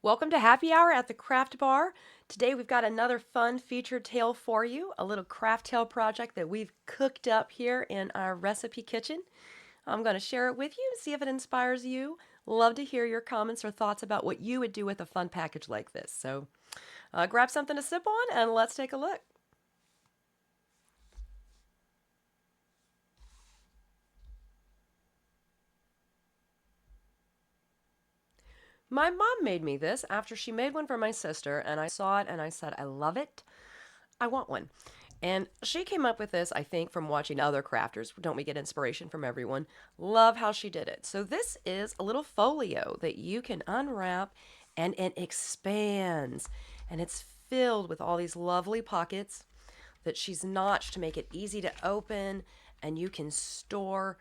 Welcome to Happy Hour at the Craft Bar. Today we've got another fun featured tale for you, a little craft tale project that we've cooked up here in our recipe kitchen. I'm going to share it with you, see if it inspires you. Love to hear your comments or thoughts about what you would do with a fun package like this. So grab something to sip on and let's take a look. My mom made me this after she made one for my sister, and I saw it and I said, I love it. I want one. And she came up with this, I think, from watching other crafters. Don't we get inspiration from everyone? Love how she did it. So, this is a little folio that you can unwrap and it expands. And it's filled with all these lovely pockets that she's notched to make it easy to open. And you can store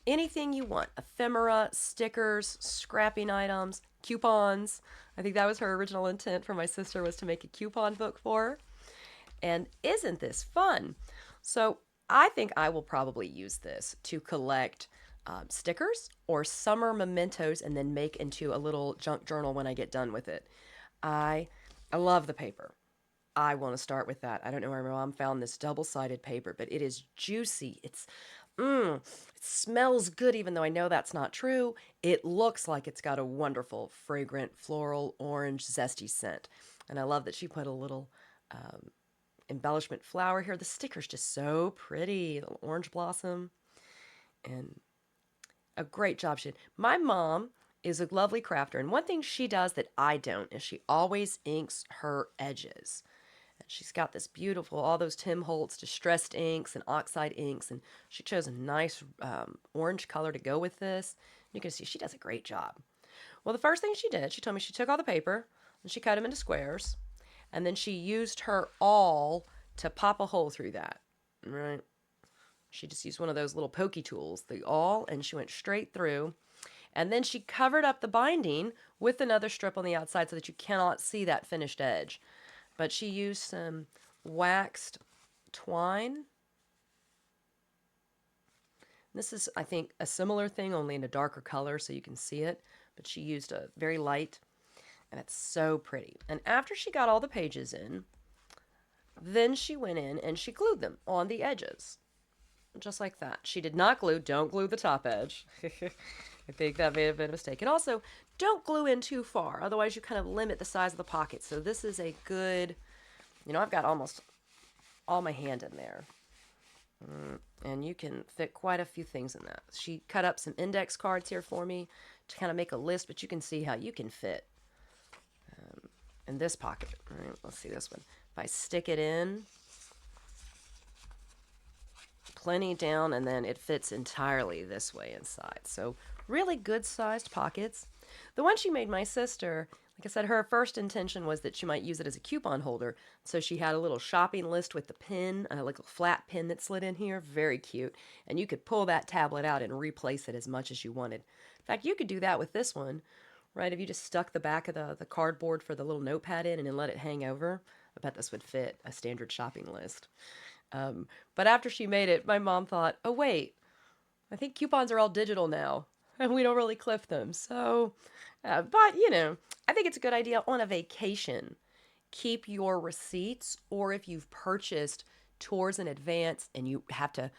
anything you want: ephemera, stickers, scrapping items, coupons. I think that was her original intent for my sister, was to make a coupon book for her. And isn't this fun? So I think I will probably use this to collect stickers or summer mementos and then make into a little junk journal when I get done with it. I I love the paper. I want to start with that. I don't know where my mom found this double-sided paper, but it is juicy. It smells good, even though I know that's not true. It looks like it's got a wonderful, fragrant, floral, orange, zesty scent. And I love that she put a little embellishment flower here. The sticker's just so pretty. The orange blossom. And a great job she did. My mom is a lovely crafter, and one thing she does that I don't is she always inks her edges. And she's got this beautiful, all those Tim Holtz distressed inks and oxide inks, and she chose a nice orange color to go with this. You can see she does a great job. Well, the first thing she did, she told me she took all the paper and she cut them into squares, and then she used her awl to pop a hole through that. Right? She just used one of those little pokey tools, the awl, and she went straight through. And then she covered up the binding with another strip on the outside so that you cannot see that finished edge. But she used some waxed twine. This is, I think, a similar thing, only in a darker color so you can see it. But she used a very light, and it's so pretty. And after she got all the pages in, then she went in and she glued them on the edges. Just like that. She did not glue, don't glue the top edge. I think that may have been a mistake. And also, don't glue in too far, otherwise you kind of limit the size of the pocket. So this is a good, I've got almost all my hand in there. And you can fit quite a few things in that. She cut up some index cards here for me to kind of make a list, but you can see how you can fit in this pocket. All right, let's see this one. If I stick it in, plenty down, and then it fits entirely this way inside. So really good sized pockets. The one she made my sister, like I said, her first intention was that she might use it as a coupon holder. So she had a little shopping list with the pin, like a flat pin that slid in here. Very cute. And you could pull that tablet out and replace it as much as you wanted. In fact, you could do that with this one, right? If you just stuck the back of the cardboard for the little notepad in and then let it hang over, I bet this would fit a standard shopping list. But after she made it, my mom thought, oh, wait, I think coupons are all digital now and we don't really clip them. So, but I think it's a good idea on a vacation. Keep your receipts, or if you've purchased tours in advance and you have to,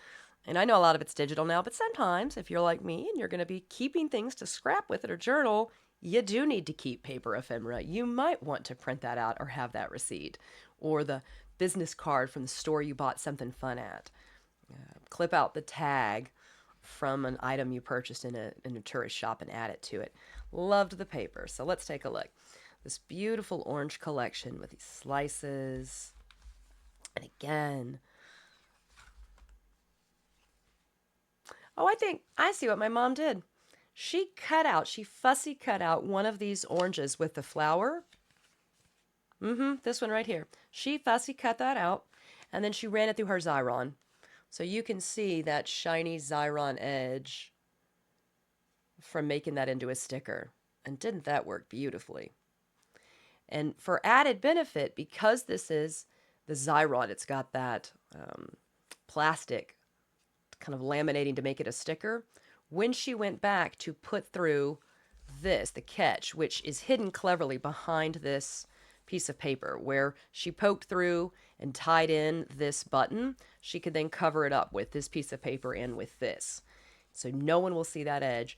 and I know a lot of it's digital now, but sometimes if you're like me and you're going to be keeping things to scrap with it or journal, you do need to keep paper ephemera. You might want to print that out or have that receipt, or the business card from the store you bought something fun at. Clip out the tag from an item you purchased in a tourist shop and add it to it. Loved the paper. So let's take a look. This beautiful orange collection with these slices. And again, oh, I think I see what my mom did. She fussy cut out one of these oranges with the flower. This one right here. She fussy cut that out, and then she ran it through her Xyron. So you can see that shiny Xyron edge from making that into a sticker. And didn't that work beautifully? And for added benefit, because this is the Xyron, it's got that plastic kind of laminating to make it a sticker. When she went back to put through this, the catch, which is hidden cleverly behind this piece of paper, where she poked through and tied in this button. She could then cover it up with this piece of paper and with this. So no one will see that edge.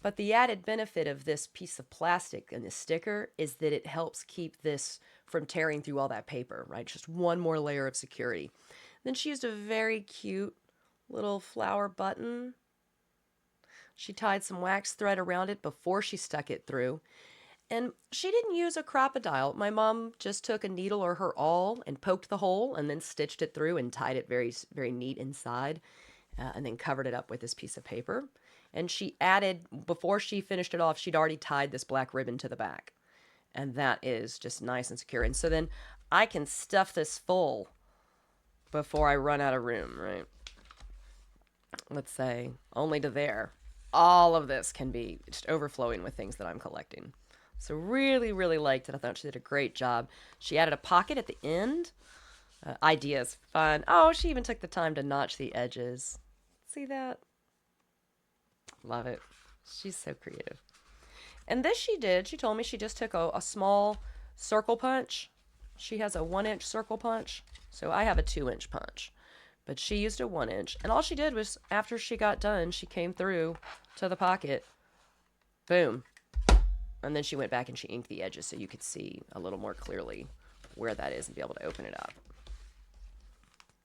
But the added benefit of this piece of plastic and this sticker is that it helps keep this from tearing through all that paper, right? Just one more layer of security. Then she used a very cute little flower button. She tied some wax thread around it before she stuck it through. And she didn't use a crocodile. My mom just took a needle or her awl and poked the hole and then stitched it through and tied it very, very neat inside, and then covered it up with this piece of paper. And she added, before she finished it off, she'd already tied this black ribbon to the back. And that is just nice and secure. And so then I can stuff this full before I run out of room, right? Let's say only to there. All of this can be just overflowing with things that I'm collecting. So really, really liked it. I thought she did a great job. She added a pocket at the end. Ideas, fun. Oh, she even took the time to notch the edges. See that? Love it. She's so creative. And this she did. She told me she just took a small circle punch. She has a 1-inch circle punch. So I have a 2-inch punch. But she used a 1-inch. And all she did was, after she got done, she came through to the pocket. Boom. And then she went back and she inked the edges so you could see a little more clearly where that is and be able to open it up.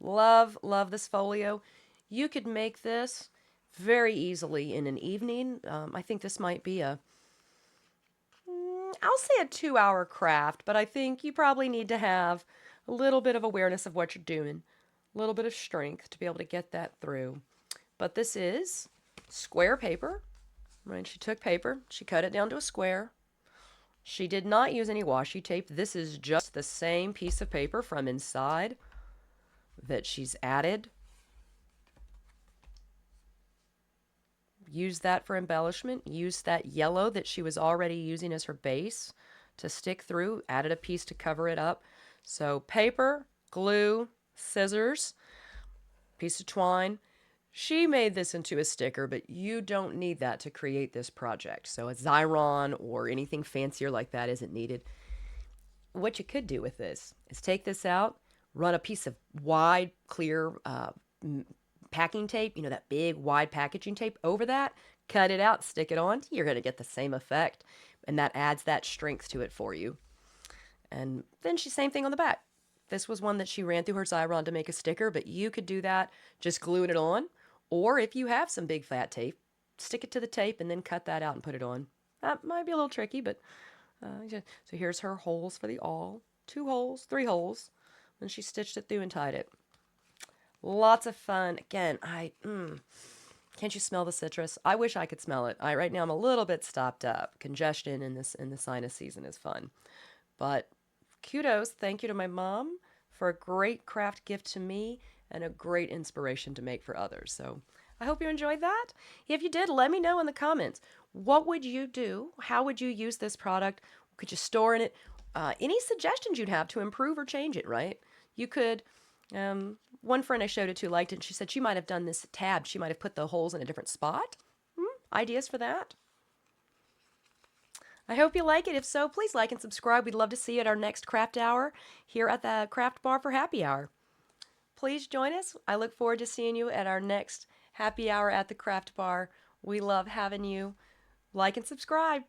Love, love this folio. You could make this very easily in an evening. I think this might be I'll say a 2-hour craft, but I think you probably need to have a little bit of awareness of what you're doing, a little bit of strength to be able to get that through. But this is square paper, right? She took paper, she cut it down to a square. She did not use any washi tape. This is just the same piece of paper from inside that she's added. Use that for embellishment. Use that yellow that she was already using as her base to stick through. Added a piece to cover it up. So paper, glue, scissors, piece of twine. She made this into a sticker, but you don't need that to create this project. So a Xyron or anything fancier like that isn't needed. What you could do with this is take this out, run a piece of wide, clear packing tape, that big, wide packaging tape over that, cut it out, stick it on. You're going to get the same effect, and that adds that strength to it for you. And then same thing on the back. This was one that she ran through her Xyron to make a sticker, but you could do that just gluing it on. Or if you have some big fat tape, stick it to the tape and then cut that out and put it on. That might be a little tricky, but so here's her holes for the awl. 2 holes, 3 holes. Then she stitched it through and tied it. Lots of fun. Again, can't you smell the citrus? I wish I could smell it. Right now I'm a little bit stopped up. Congestion in the sinus season is fun. But kudos, thank you to my mom for a great craft gift to me and a great inspiration to make for others. So I hope you enjoyed that. If you did, let me know in the comments. What would you do? How would you use this product? Could you store in it? Any suggestions you'd have to improve or change it, right? You could, one friend I showed it to liked it, and she said she might have done this tab. She might have put the holes in a different spot. Ideas for that? I hope you like it. If so, please like and subscribe. We'd love to see you at our next craft hour here at the Craft Bar for Happy Hour. Please join us. I look forward to seeing you at our next happy hour at the Craft Bar. We love having you. Like and subscribe.